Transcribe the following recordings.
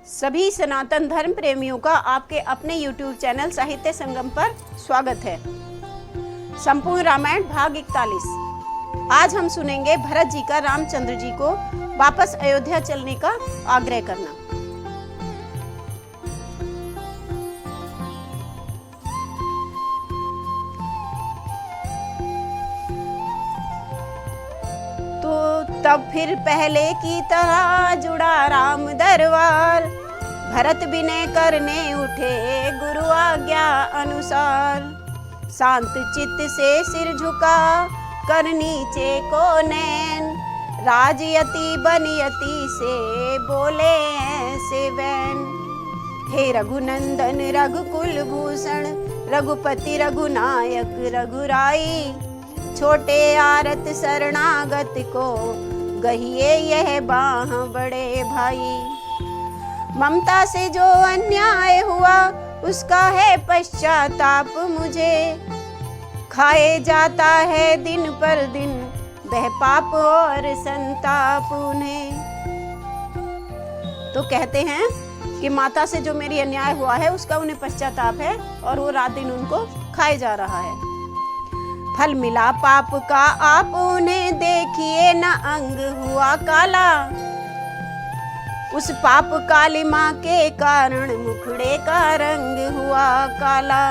सभी सनातन धर्म प्रेमियों का आपके अपने YouTube चैनल साहित्य संगम पर स्वागत है। संपूर्ण रामायण भाग 41। आज हम सुनेंगे भरत जी का रामचंद्र जी को वापस अयोध्या चलने का आग्रह करना। तो तब फिर पहले की तरह जुड़ा राम दरबार, भरत विनय करने उठे गुरु आज्ञा अनुसार। शांत चित्त से सिर झुका कर नीचे को नैन, राजयति बनयति से बोले ऐसे वैन। हे रघुनंदन रघुकुल भूषण, रघुपति रघुनायक रघुराई। छोटे आरत शरणागत को गहिए यह बाह बड़े भाई। ममता से जो अन्याय हुआ उसका है पश्चाताप मुझे, खाए जाता है दिन पर दिन वह पाप और संताप उन्हें। तो कहते हैं कि माता से जो मेरी अन्याय हुआ है उसका उन्हें पश्चाताप है और वो रात दिन उनको खाए जा रहा है। फल मिला पाप का आप उन्हें देखिए न अंग हुआ काला, उस पाप कालिमा के कारण मुखड़े का रंग हुआ काला।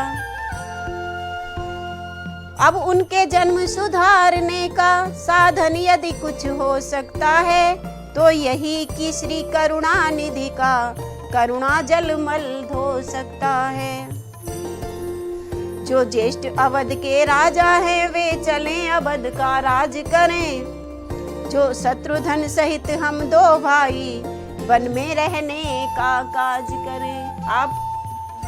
अब उनके जन्म सुधारने का साधन यदि कुछ हो सकता है तो यही कि श्री करुणा निधि का करुणा जल मल धो सकता है। जो ज्येष्ठ अवध के राजा हैं वे चलें अवध का राज करें। जो शत्रुघ्न सहित हम दो भाई वन में रहने का काज करें। आप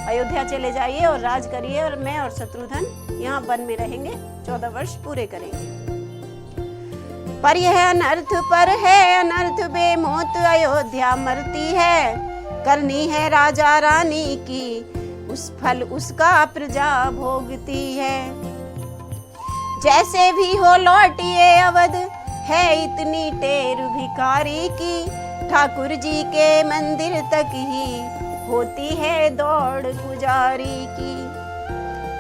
अयोध्या चले जाइए और राज करिए और मैं और शत्रुघ्न यहाँ वन में रहेंगे, 14 वर्ष पूरे करेंगे। पर यह अनर्थ पर है अनर्थ बेमौत अयोध्या मरती है। करनी है राजा रानी की उस फल उसका प्रजा भोगती है। जैसे भी हो लौटिए अवध है इतनी टेर भिखारी की। ठाकुर जी के मंदिर तक ही होती है दौड़ पुजारी की।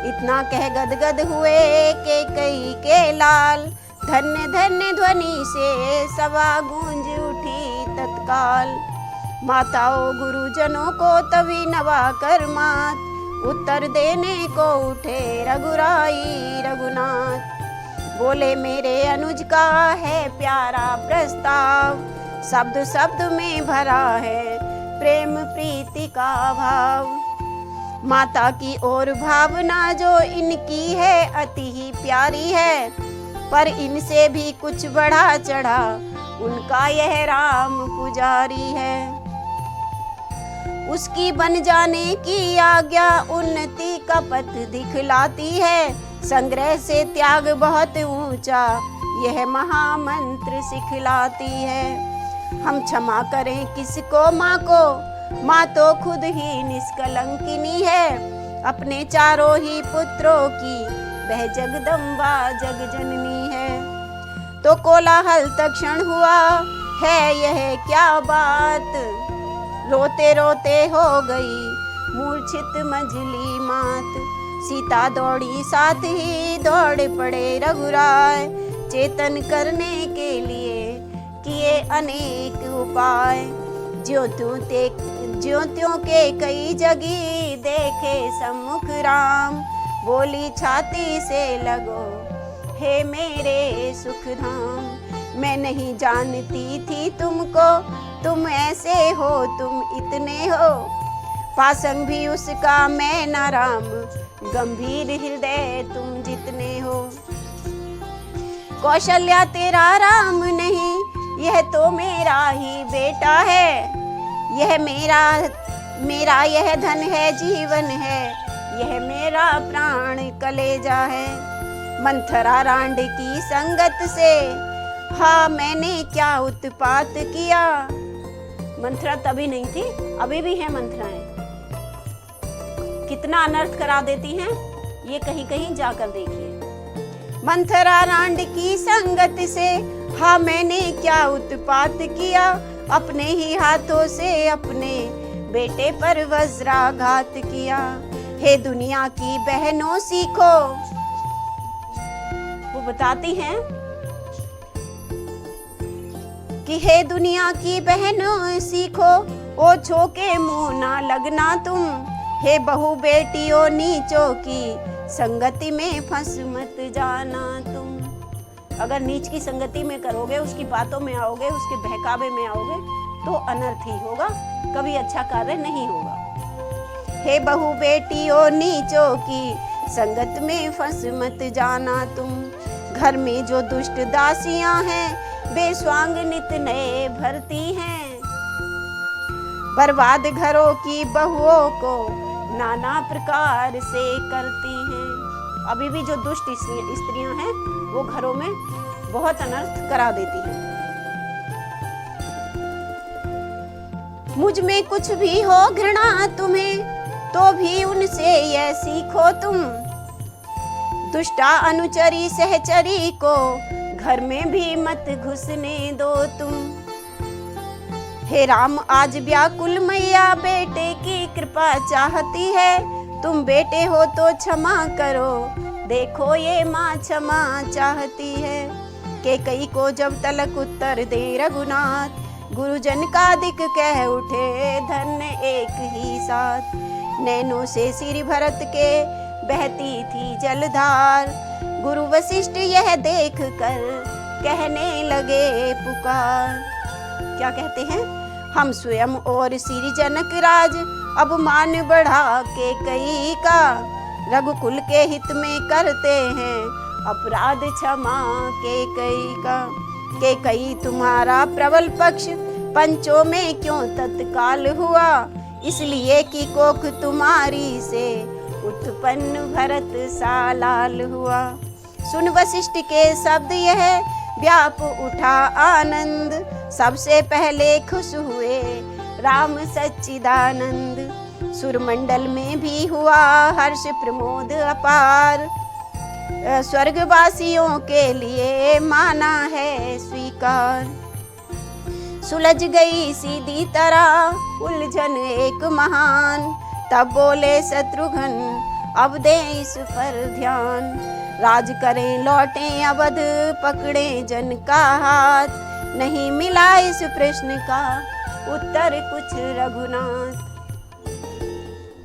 इतना कह गदगद हुए के कई के लाल, धन्य धन्य ध्वनि से सभा गूंज उठी तत्काल। माताओं गुरुजनों को तभी नवा कर मात, उत्तर देने को उठे रघुराई रघुनाथ। बोले मेरे अनुज का है प्यारा प्रस्ताव, शब्द शब्द में भरा है प्रेम प्रीति का भाव। माता की ओर भावना जो इनकी है अति ही प्यारी है, पर इनसे भी कुछ बढ़ा चढ़ा उनका यह राम पुजारी है। उसकी बन जाने की आज्ञा उन्नति का पथ दिखलाती है। संग्रह से त्याग बहुत ऊंचा यह महामंत्र सिखलाती है। हम क्षमा करें किसको माँ को, माँ तो खुद ही निष्कलंकिनी है। अपने चारों ही पुत्रों की वह जगदम्बा जगजननी है। तो कोलाहल तक्षण हुआ है यह क्या बात, रोते रोते हो गई मूर्छित मंझली मात। सीता दौड़ी साथ ही दौड़ पड़े रघुराय, चेतन करने के लिए किए अनेक उपाय। ज्योतियों के कई जगी देखे सम्मुख राम, बोली छाती से लगो हे मेरे सुखधाम। मैं नहीं जानती थी तुमको, तुम ऐसे हो तुम इतने हो। पासंग भी उसका मैं न राम, गंभीर हृदय तुम जितने हो। कौशल्या तेरा राम नहीं यह तो मेरा ही बेटा है। यह मेरा यह धन है जीवन है, यह मेरा प्राण कलेजा है। मंथरा रांड की संगत से हाँ मैंने क्या उत्पात किया। मंथरा तभी नहीं थी, अभी भी है मंथराएं। कितना अनर्थ करा देती हैं ये कहीं कहीं जाकर देखिए। मंथरा रांड की संगत से हाँ मैंने क्या उत्पात किया। अपने ही हाथों से अपने बेटे पर वज्राघात किया। हे दुनिया की बहनों सीखो, वो बताती हैं कि हे दुनिया की बहनों सीखो, ओछो के मुंह ना लगना तुम। हे बहू बेटियों नीचों की संगति में फंस मत जाना तुम। अगर नीच की संगति में करोगे, उसकी बातों में आओगे, उसके बहकावे में आओगे तो अनर्थ ही होगा, कभी अच्छा कार्य नहीं होगा। हे बहू बेटियों नीचों की संगत में फंस मत जाना तुम। घर में जो दुष्ट दासियां हैं, बेस्वांग नित नए भरती हैं। बर्बाद घरों की बहुओं को नाना प्रकार से करती हैं। अभी भी जो दुष्ट स्त्रियां हैं वो घरों में बहुत अनर्थ करा देती हैं। मुझ में कुछ भी हो घृणा तुम्हें, तो भी उनसे यह सीखो तुम। दुष्टा अनुचरी सहचरी को घर में भी मत घुसने दो तुम। हे राम आज व्याकुल मैया बेटे की कृपा चाहती है। तुम बेटे हो तो क्षमा करो, देखो ये माँ क्षमा चाहती है। कैकेयी को जब तलक उत्तर दे रघुनाथ, गुरुजन का दिक कह उठे धन्य एक ही साथ। नैनों से श्री भरत के बहती थी जलधार, गुरु वशिष्ठ यह देख कर कहने लगे पुकार। क्या कहते हैं? हम स्वयं और श्री जनक राज अब मान बढ़ा कैकेयी का। रघुकुल के हित में करते हैं अपराध क्षमा कैकेयी का। कैकेयी तुम्हारा प्रबल पक्ष पंचों में क्यों तत्काल हुआ, इसलिए कि कोख तुम्हारी से उत्पन्न भरत सा लाल हुआ। सुन वशिष्ठ के शब्द यह व्याप उठा आनंद, सबसे पहले खुश हुए राम सच्चिदानंद। सुरमंडल में भी हुआ हर्ष प्रमोद अपार, स्वर्गवासियों के लिए माना है स्वीकार। सुलझ गई सीधी तरह उलझन एक महान, तब बोले शत्रुघ्न अब दे इस पर ध्यान। राज करें लौटें अवध, पकड़े जन का हाथ, नहीं मिला इस प्रश्न का उत्तर कुछ रघुनाथ।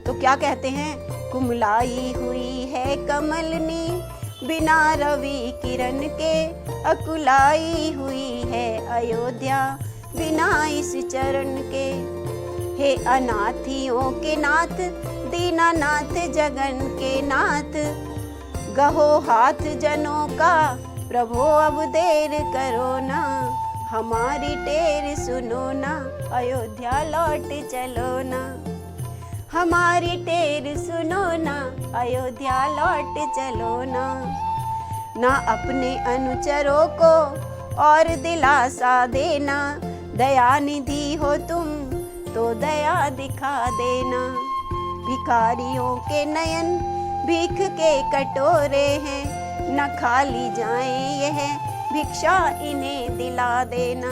तो क्या कहते हैं? कुमलाई हुई है कमलनी, बिना रवि किरण के अकुलाई हुई है अयोध्या, बिना इस चरण के। हे अनाथियों के नाथ, दीनानाथ जगन के नाथ, गहो हाथ जनों का प्रभु अब देर करो ना, हमारी टेर सुनो ना, अयोध्या लौट चलो ना। हमारी टेर सुनो ना, अयोध्या लौट चलो ना। ना अपने अनुचरों को और दिलासा देना, दया निधि हो तुम तो दया दिखा देना। भिखारियों के नयन भीख के कटोरे हैं, न खाली जाएं यह भिक्षा इन्हें दिला देना।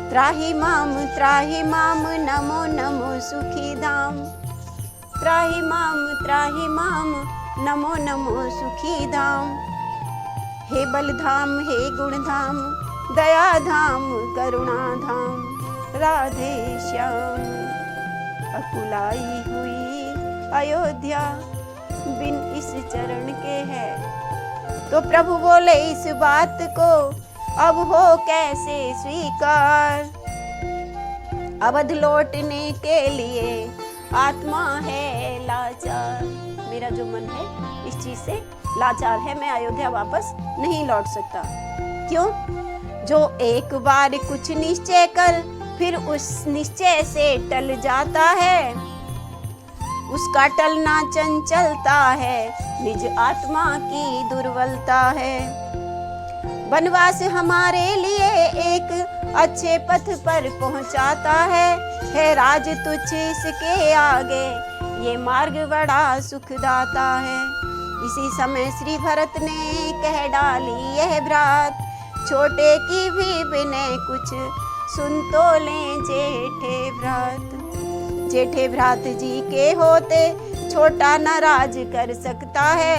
त्राहि माम नमो नमो सुखी धाम, त्राहि माम नमो नमो सुखी धाम। हे बलधाम हे गुणधाम, दया धाम करुणा धाम, राधे श्याम। अकुलाई हुई अयोध्या बिन इस चरण के है। तो प्रभु बोले इस बात को अब हो कैसे स्वीकार। अवध लौटने के लिए आत्मा है लाचार, मेरा जो मन है इस चीज से लाचार है, मैं अयोध्या वापस नहीं लौट सकता। क्यों? जो एक बार कुछ निश्चय कर फिर उस निश्चय से टल जाता है, उसका टलना चंचलता है, निज आत्मा की दुर्बलता है। वनवास हमारे लिए एक अच्छे पथ पर पहुंचाता है राज तुच्छ इसके आगे ये मार्ग बड़ा सुखदाता है। इसी समय श्री भरत ने कह डाली यह बात, छोटे की भी बिने कुछ सुन तो लें जेठे भ्रात। जेठे भ्रात जी के होते छोटा न राज कर सकता है।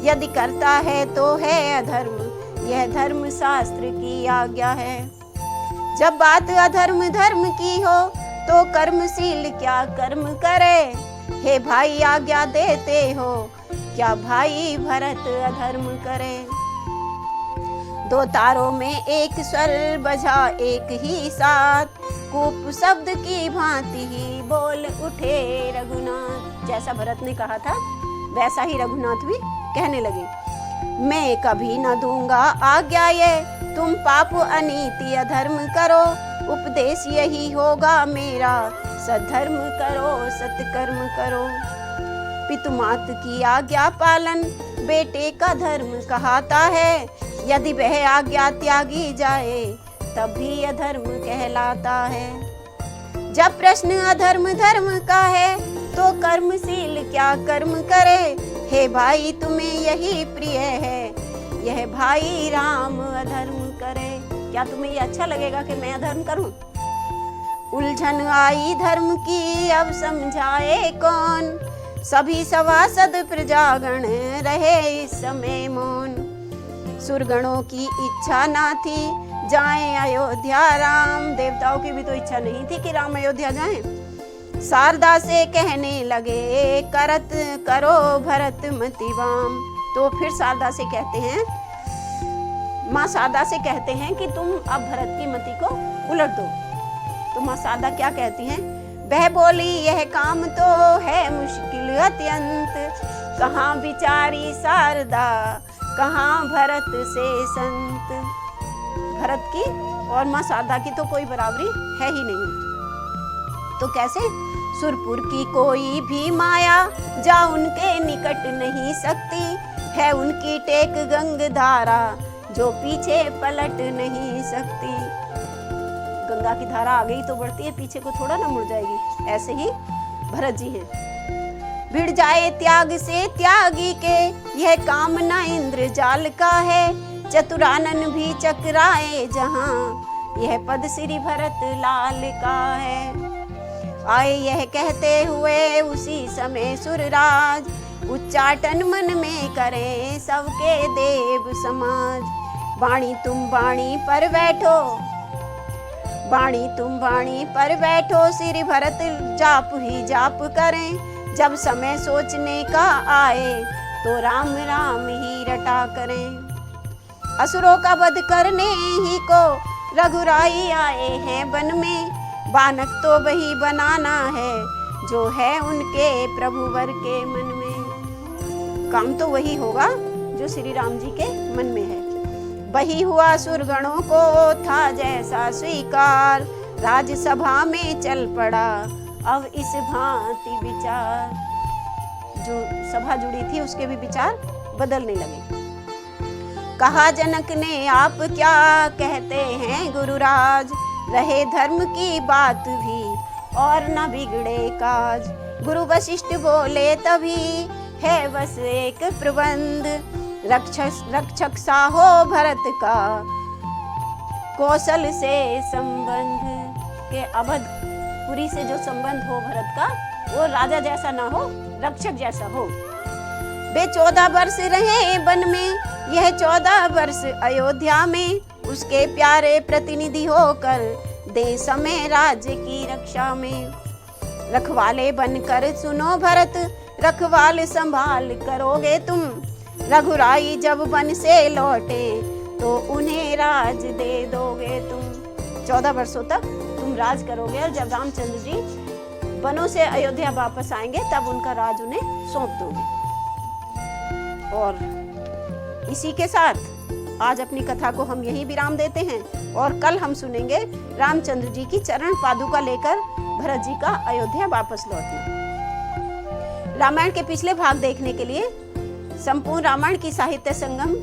यदि करता है तो है अधर्म, यह धर्म शास्त्र की आज्ञा है। जब बात अधर्म धर्म की हो तो कर्मशील क्या कर्म करे। हे भाई आज्ञा देते हो, क्या भाई भरत अधर्म करे। दो तारों में एक स्वर बजा एक ही साथ, कूप शब्द की भांति ही बोल उठे रघुनाथ। जैसा भरत ने कहा था वैसा ही रघुनाथ भी कहने लगे। मैं कभी न दूंगा आज्ञा ये, तुम पाप अनीति अधर्म करो। उपदेश यही होगा मेरा, सद्धर्म करो सत्कर्म करो। पितु मात की आज्ञा पालन बेटे का धर्म कहता है। यदि वह आज्ञा त्यागी जाए तब भी अधर्म कहलाता है। जब प्रश्न अधर्म धर्म का है तो कर्मशील क्या कर्म करे। हे भाई तुम्हें यही प्रिय है, यह भाई राम अधर्म करे। क्या तुम्हें ये अच्छा लगेगा कि मैं अधर्म करूं? उलझन आई धर्म की अब समझाए कौन, सभी सभासद प्रजागण रहे इस समय मौन। सुरगणों की इच्छा ना थी जाएं अयोध्या राम, देवताओं की भी तो इच्छा नहीं थी कि राम अयोध्या जाएं। शारदा से कहने लगे करत करो भरत मति वाम। तो फिर शारदा से कहते हैं, माँ शारदा से कहते हैं कि तुम अब भरत की मति को उलट दो। तो माँ शारदा क्या कहती हैं? वह बोली यह काम तो है मुश्किल अत्यंत, कहाँ बिचारी शारदा कहाँ भरत से संत। भरत की और माँ शारदा की तो कोई बराबरी है ही नहीं। तो कैसे? सुरपुर की कोई भी माया जा उनके निकट नहीं सकती, है उनकी टेक गंग धारा जो पीछे पलट नहीं सकती। गंगा की धारा आ गई तो बढ़ती है, पीछे को थोड़ा ना मुड़ जाएगी। ऐसे ही भरत जी हैं। भिड़ जाए त्याग से त्यागी के, यह कामना इंद्र जाल का है। चतुरानन भी चकराए जहां, यह पद श्री भरत लाल का है। आए यह कहते हुए उसी समय सुरराज, उच्चाटन मन में करें सबके देव समाज। वाणी तुम वाणी पर बैठो, वाणी तुम वाणी पर बैठो, श्री भरत जाप ही जाप करें। जब समय सोचने का आए तो राम राम ही रटा करें। असुरों का वध करने ही को रघुराई आए हैं वन में, बानक तो वही बनाना है जो है उनके प्रभुवर के मन में। काम तो वही होगा जो श्री राम जी के मन में है। वही हुआ सुरगणों को था जैसा स्वीकार, राजसभा में चल पड़ा अब इस भांति विचार। जो सभा जुड़ी थी उसके भी विचार बदलने लगे। कहा जनक ने आप क्या कहते हैं गुरुराज, रहे धर्म की बात भी और न बिगड़े काज। गुरु वशिष्ठ बोले तभी है बस एक प्रबंध, रक्षक सा हो भरत का कौशल से संबंध। के अवधपुरी से जो संबंध हो भरत का वो राजा जैसा ना हो, रक्षक जैसा हो। वे 14 वर्ष रहे वन में, यह 14 वर्ष अयोध्या में। उसके प्यारे प्रतिनिधि होकर दे समय राज्य की रक्षा में। रखवाले बनकर सुनो भरत, रखवाल संभाल करोगे तुम। रघुराई जब वन से लौटे तो उन्हें राज दे दोगे तुम। 14 वर्षों तक तुम राज करोगे और जब रामचंद्र जी वनों से अयोध्या वापस आएंगे तब उनका राज उन्हें सौंप दोगे। और इसी के साथ आज अपनी कथा को हम यहीं विराम देते हैं और कल हम सुनेंगे रामचंद्र जी की चरण पादुका लेकर भरत जी का अयोध्या वापस लौटना। रामायण के पिछले भाग देखने के लिए संपूर्ण रामायण की साहित्य संगम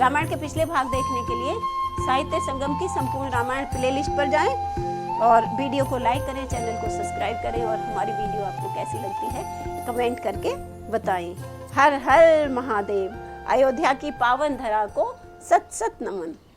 रामायण के पिछले भाग देखने के लिए साहित्य संगम की संपूर्ण रामायण प्लेलिस्ट पर जाएं और वीडियो को लाइक करें, चैनल को सब्सक्राइब करें और हमारी वीडियो आपको कैसी लगती है कमेंट करके बताएं। हर हर महादेव। अयोध्या की पावन धरा को सत सत नमन।